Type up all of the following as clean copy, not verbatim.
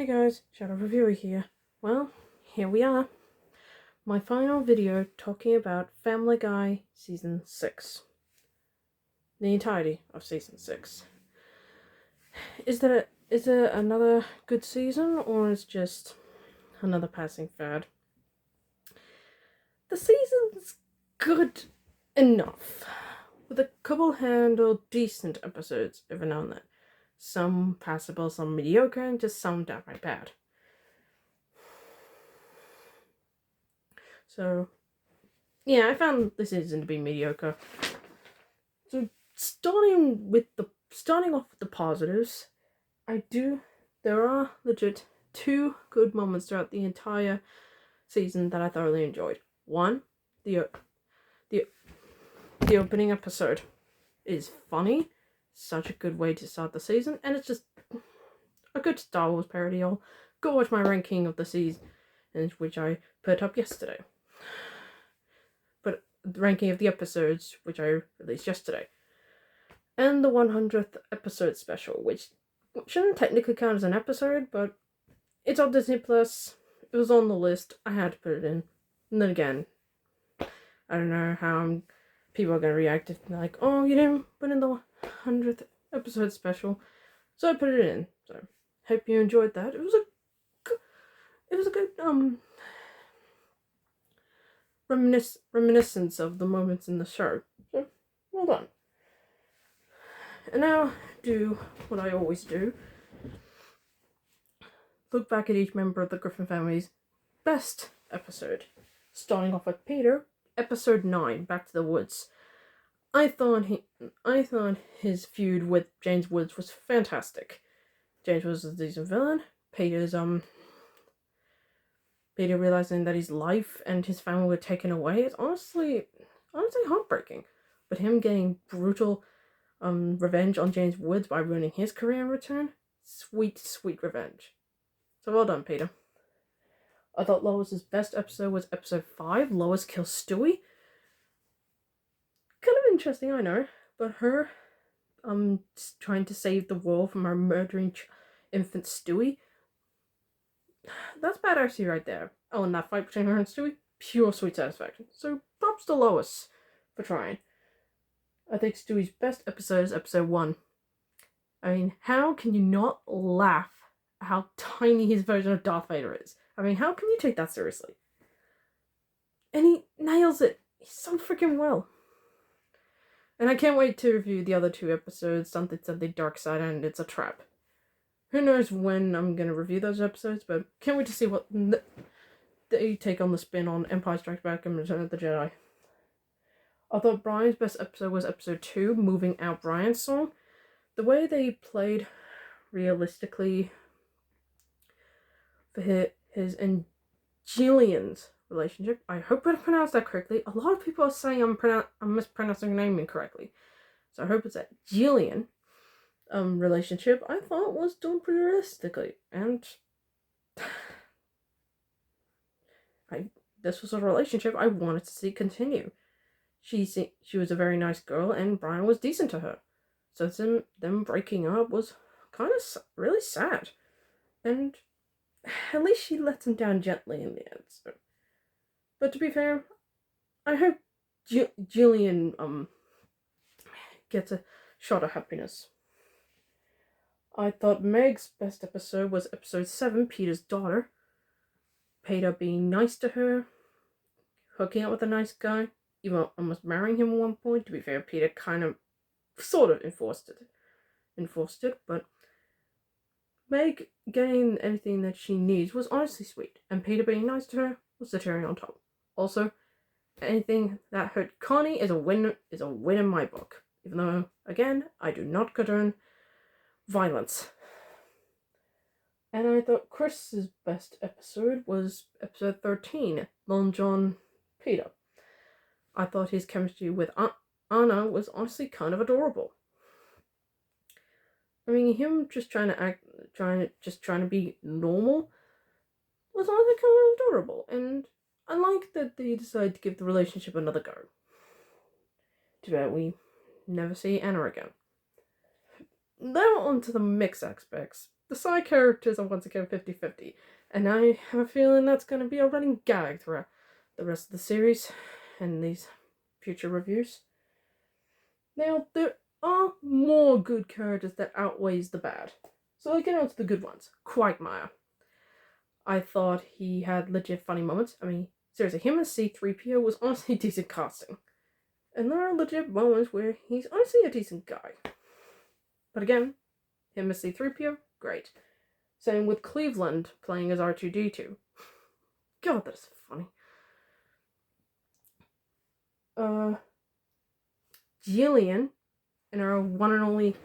Hey guys, Shadow Reviewer here. Well, here we are. My final video talking about Family Guy Season 6. The entirety of Season 6. Is it another good season, or is it just another passing fad? The season's good enough, with a couple handled decent episodes every now and then. Some passable, some mediocre, and just some downright bad. So, yeah, I found this season to be mediocre. So, starting off with the positives, there are legit two good moments throughout the entire season that I thoroughly enjoyed. One, the opening episode is funny, such a good way to start the season, and it's just a good Star Wars parody. I'll go watch my ranking of the season, which I put up yesterday. But the ranking of the episodes, which I released yesterday. And the 100th episode special, which shouldn't technically count as an episode, but it's on Disney Plus. It was on the list. I had to put it in. And then again, I don't know how people are going to react if they're like, oh, you didn't put in the 100th episode special. So I put it in. So, hope you enjoyed that. It was a good, reminiscence of the moments in the show. So, well done. And now, do what I always do. Look back at each member of the Griffin family's best episode. Starting off with Peter, episode 9, Back to the Woods. I thought his feud with James Woods was fantastic. James was a decent villain. Peter realizing that his life and his family were taken away is honestly heartbreaking. But him getting brutal revenge on James Woods by ruining his career in return, sweet revenge. So well done, Peter. I thought Lois's best episode was episode 5, Lois kills Stewie. Kind of interesting, I know, but her trying to save the world from her murdering infant Stewie, that's badass right there. Oh, and that fight between her and Stewie, pure sweet satisfaction. So props to Lois for trying. I think Stewie's best episode is episode 1. I mean, how can you not laugh at how tiny his version of Darth Vader is? I mean, how can you take that seriously? And he nails it. He's so freaking well. And I can't wait to review the other 2 episodes, Something Dark Side, and It's a Trap. Who knows when I'm going to review those episodes, but can't wait to see what they take on the spin on Empire Strikes Back and Return of the Jedi. I thought Brian's best episode was episode 2, Moving Out Brian's Song. The way they played realistically for his and Jillian's relationship. I hope I pronounced that correctly. A lot of people are saying I'm mispronouncing her name incorrectly. So I hope it's that Jillian relationship I thought was done pretty realistically. And this was a relationship I wanted to see continue. She was a very nice girl, and Brian was decent to her. So them breaking up was kind of really sad. And at least she lets him down gently in the end. So. But to be fair, I hope Jillian gets a shot of happiness. I thought Meg's best episode was episode 7, Peter's daughter. Peter being nice to her, hooking up with a nice guy, even almost marrying him at one point. To be fair, Peter kind of, sort of enforced it, but Meg getting anything that she needs was honestly sweet, and Peter being nice to her was the cherry on top. Also, anything that hurt Connie is a win in my book, even though, again, I do not condone violence. And I thought Chris's best episode was episode 13, Lon John Peter. I thought his chemistry with Anna was honestly kind of adorable. I mean, him just trying to be normal was honestly kind of adorable, and I like that they decided to give the relationship another go. Too bad we never see Anna again. Now on to the mixed aspects. the side characters are once again 50-50, and I have a feeling that's going to be a running gag throughout the rest of the series and these future reviews. Now, there are more good characters that outweighs the bad, so let's get on to the good ones. Quagmire. I thought he had legit funny moments. I mean, seriously, him as C-3PO was honestly decent casting. And there are legit moments where he's honestly a decent guy. But again, him as C-3PO, great. Same with Cleveland playing as R2-D2. God, that's funny. Jillian, in her one and only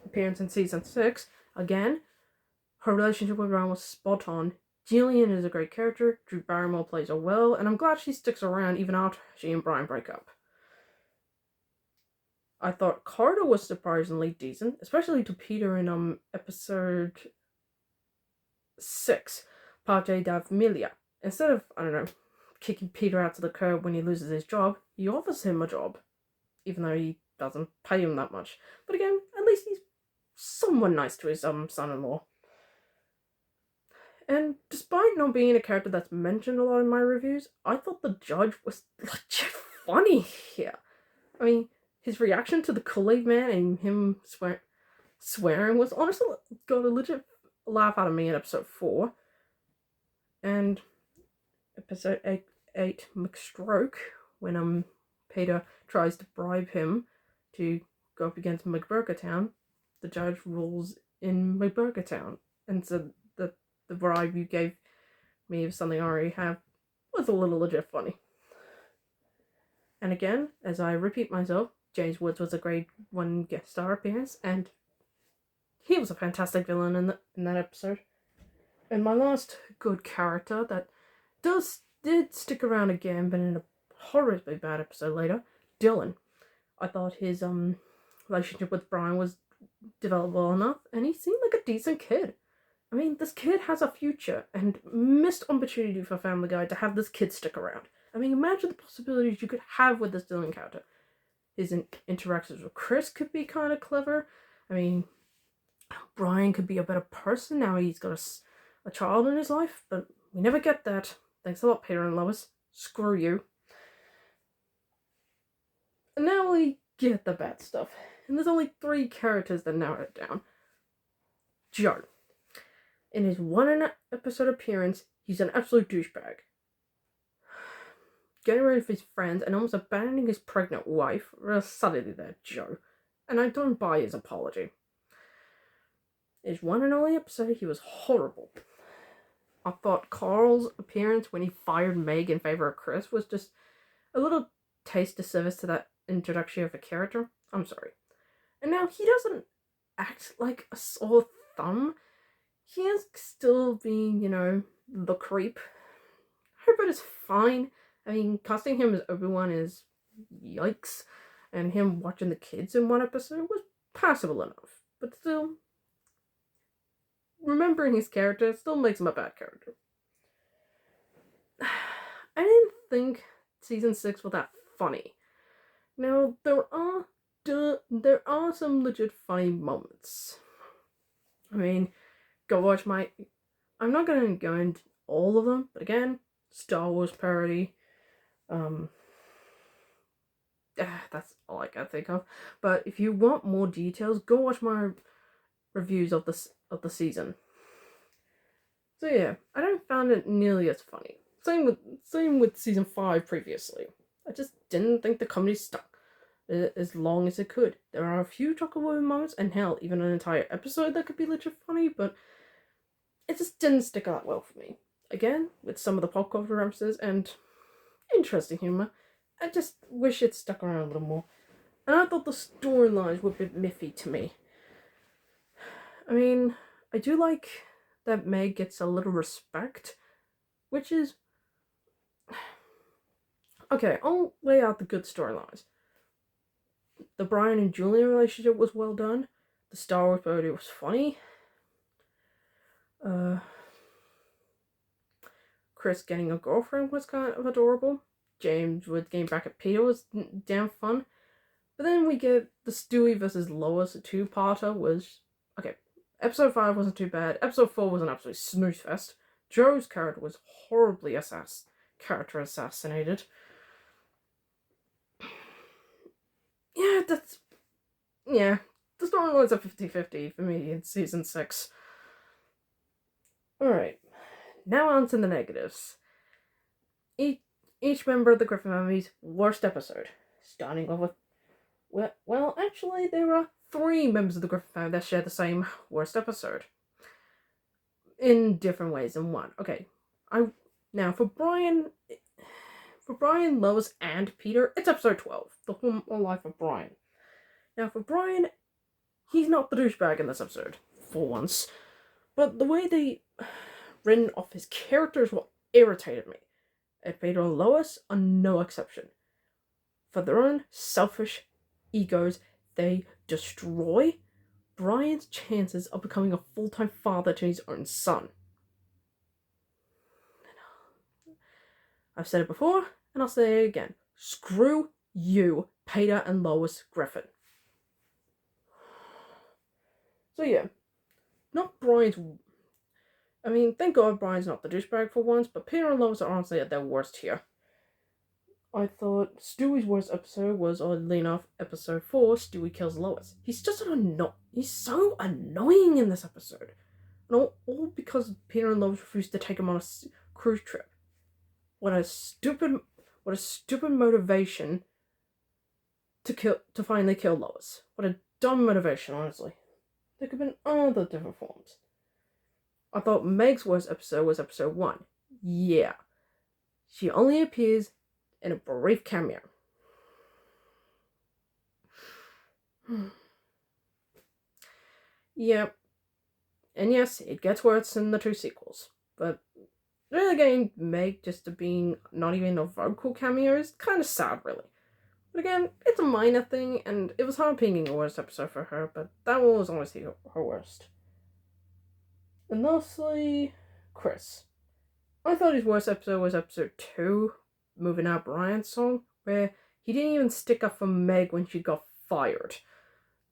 appearance in season 6, again, her relationship with Ron was spot on. Jillian is a great character, Drew Barrymore plays her well, and I'm glad she sticks around even after she and Brian break up. I thought Carter was surprisingly decent, especially to Peter in episode 6, Parte da Familia. Instead of, I don't know, kicking Peter out to the curb when he loses his job, he offers him a job, even though he doesn't pay him that much. But again, at least he's somewhat nice to his son-in-law. And despite not being a character that's mentioned a lot in my reviews, I thought the judge was legit funny here. I mean, his reaction to the Kool-Aid Man and him swearing was honestly got a legit laugh out of me in episode 4. And episode 8 McStroke, when Peter tries to bribe him to go up against McBurgertown, the judge rules in McBurgertown and said that the bribe you gave me of something I already have was a little legit funny. And again, as I repeat myself, James Woods was a grade 1 guest star appearance, and he was a fantastic villain in that episode. And my last good character that did stick around again, but in a horribly bad episode later, Dylan. I thought his relationship with Brian was developable enough, and he seemed like a decent kid. I mean, this kid has a future, and missed opportunity for Family Guy to have this kid stick around. I mean, imagine the possibilities you could have with this Dylan character. His interactions with Chris could be kind of clever. I mean, Brian could be a better person now he's got a child in his life, but we never get that. Thanks a lot, Peter and Lois. Screw you. And now we get the bad stuff. And there's only 3 characters that narrow it down. Joe. In his one episode appearance, he's an absolute douchebag. Getting rid of his friends and almost abandoning his pregnant wife. Real suddenly there, Joe. And I don't buy his apology. His one and only episode, he was horrible. I thought Carl's appearance when he fired Meg in favor of Chris was just a little taste of service to that introduction of a character. I'm sorry. And now he doesn't act like a sore thumb. He is still being, the creep. Herbert is fine. I mean, casting him as Obi-Wan is yikes. And him watching the kids in one episode was passable enough. But still, remembering his character still makes him a bad character. I didn't think season 6 was that funny. Now, there are some legit funny moments. I mean, go watch I'm not going to go into all of them, but again, Star Wars parody. That's all I can think of. But if you want more details, go watch my reviews of the season. So yeah, I don't find it nearly as funny. Same with season 5 previously. I just didn't think the comedy stuck as long as it could. There are a few chocolate moments, and hell, even an entire episode that could be legit funny, but it just didn't stick out well for me. Again, with some of the pop culture references and interesting humor, I just wish it stuck around a little more. And I thought the storylines were a bit miffy to me. I mean, I do like that Meg gets a little respect, which is... Okay, I'll lay out the good storylines. The Brian and Julian relationship was well done. The Star Wars parody was funny. Chris getting a girlfriend was kind of adorable. James with getting back at Peter was damn fun. But then we get the Stewie versus Lois 2-parter was... Okay, Episode 5 wasn't too bad. Episode 4 was an absolute snooze fest. Joe's character was horribly assassinated. Yeah, the storyline's a 50-50 for me in season 6. Alright, now on to the negatives. Each member of the Griffin family's worst episode. Starting off with, well, actually, there are 3 members of the Griffin family that share the same worst episode. In different ways than one. Okay, now for Brian, Lois, and Peter, it's episode 12, The Whole Life of Brian. Now for Brian, he's not the douchebag in this episode, for once, but the way they written off his character is what irritated me. And Peter and Lois are no exception. For their own selfish egos, they destroy Brian's chances of becoming a full-time father to his own son. I've said it before, and I'll say it again. Screw you, Peter and Lois Griffin. So yeah, not Brian's... I mean, thank God Brian's not the douchebag for once, but Peter and Lois are honestly at their worst here. I thought Stewie's worst episode was, oddly enough, episode 4, Stewie Kills Lois. He's just he's so annoying in this episode. And all because Peter and Lois refused to take him on a cruise trip. What a stupid motivation to finally kill Lois. What a dumb motivation, honestly. There could have been other different forms. I thought Meg's worst episode was episode 1. Yeah. She only appears in a brief cameo. Yep. And yes, it gets worse in the 2 sequels. But really getting Meg just to being not even a vocal cameo is kind of sad, really. But again, it's a minor thing, and it was hard picking the worst episode for her, but that one was honestly her worst. And lastly, Chris. I thought his worst episode was episode 2, Moving Out Brian's song, where he didn't even stick up for Meg when she got fired.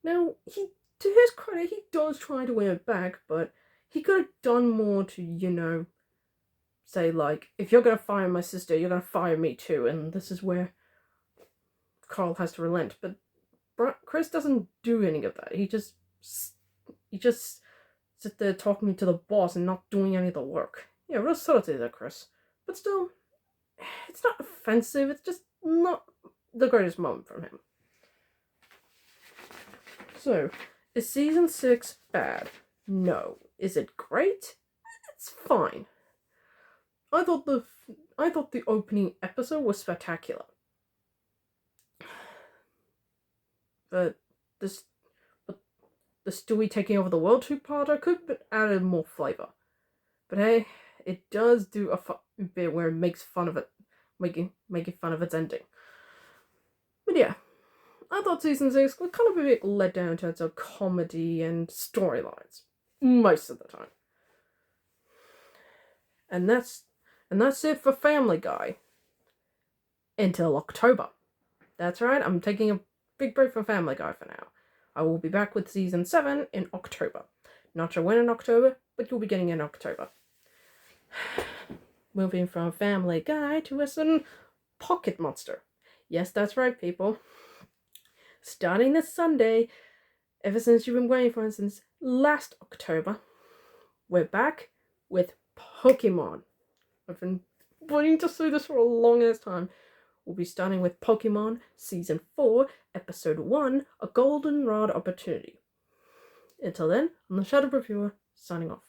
Now, to his credit, he does try to win it back, but he could have done more to, say, like, if you're going to fire my sister, you're going to fire me too, and this is where Carl has to relent. But Chris doesn't do any of that. He just sits there talking to the boss and not doing any of the work. Yeah, real subtlety there, Chris. But still, it's not offensive, it's just not the greatest moment from him. So, is season 6 bad? No. Is it great? It's fine. I thought the opening episode was spectacular. But the Stewie taking over the world 2-parter could have added more flavor. But hey, it does do a bit where it makes fun of it, making fun of its ending. But yeah, I thought season 6 was kind of a bit let down in terms of comedy and storylines most of the time. And that's it for Family Guy until October. That's right, I'm taking a big break from Family Guy for now. I will be back with season 7 in October. Not sure when in October, but you'll be getting it in October. Moving from Family Guy to a certain Pocket Monster. Yes, that's right, people. Starting this Sunday, ever since you've been waiting for it since last October, we're back with Pokemon. I've been wanting to say this for a long ass time. We'll be starting with Pokemon Season 4, Episode 1, A Goldenrod Opportunity. Until then, I'm the Shadow Reviewer, signing off.